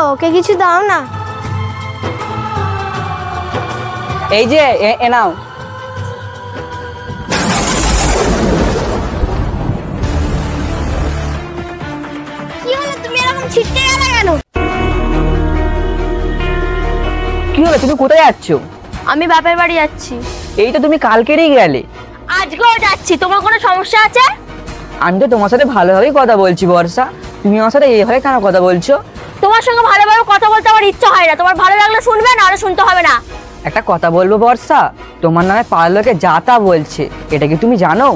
ওকে কিছু দাও না। এই যে এ নাও। কি হলো, তুমি এরকম ছিটকে গেলে কেন? কি হলো, তুমি কোথায় যাচ্ছ? আমি বাপের বাড়ি যাচ্ছি। এই তো তুমি কালকেরই গেলে। আজকেও যাচ্ছি। তোমার কোনো সমস্যা আছে? আমি তো তোমার সাথে ভালোভাবেই কথা বলছি বর্ষা, তুমি আমার সাথে এইভাবে কেন কথা বলছো? তোমার সঙ্গে ভালোভাবে কথা বলতে আমার ইচ্ছা হয় না। তোমার ভালো লাগলে শুনবে, না হলে শুনতে হবে না। একটা কথা বলবো বর্ষা, তোমার নামে পাড়ার লোকে যা তা বলছে, এটা কি তুমি জানো?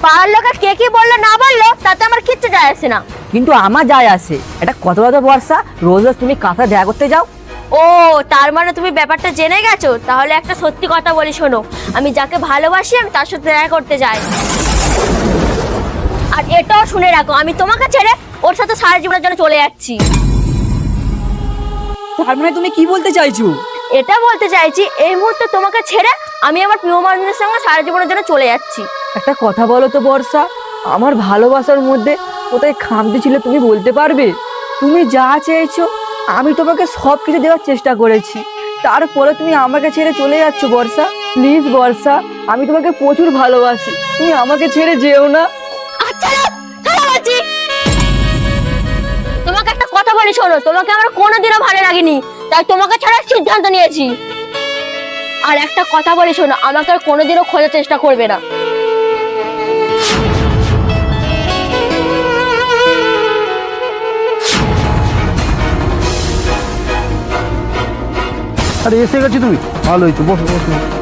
পাড়ার লোকে কে কি বললো না বললো তাতে আমার কিচ্ছু যায় আসে না। কিন্তু আমার যায় আসে। এটা কত কথা বর্ষা, রোজ রোজ তুমি কাঁথা দেখা করতে যাও। ও, তার মানে তুমি ব্যাপারটা জেনে গেছো। তাহলে একটা সত্যি কথা বলি শোনো, আমি যাকে ভালোবাসি আমি তার সাথে দেখা করতে যাই। আর এটাও শুনে রাখো, আমি তোমাকে ছেড়ে ওর সাথে সারা জীবনের জন্য চলে যাচ্ছি। তার মানে তুমি কি বলতে চাইছো? এটা বলতে চাইছি, এই মুহূর্তে তোমাকে ছেড়ে আমি আমার প্রিয় মানুষের সঙ্গে সারা জীবনের জন্য চলে যাচ্ছি। একটা কথা বলো তো বর্ষা, আমার ভালোবাসার মধ্যে কোথায় খামতি ছিল তুমি বলতে পারবে? তুমি যা চেয়েছো আমি তোমাকে সব কিছু দেওয়ার চেষ্টা করেছি, তারপরে তুমি আমাকে ছেড়ে চলে যাচ্ছ বর্ষা। প্লিজ বর্ষা, আমি তোমাকে প্রচুর ভালোবাসি, তুমি আমাকে ছেড়ে যেও না। আচ্ছা, চলো বলছি। তোমাকে একটা কথা বলি শোনো, তোমাকে আমার কোনোদিনও ভালো লাগেনি, তাই তোমাকে ছাড়ার সিদ্ধান্ত নিয়েছি। আর একটা কথা বলি শোনো, আমাকে আর কোনোদিনও খোঁজার চেষ্টা করবে না। আরে এসে গেছি তুমি, ভালো হয়েছো, বসো বসো।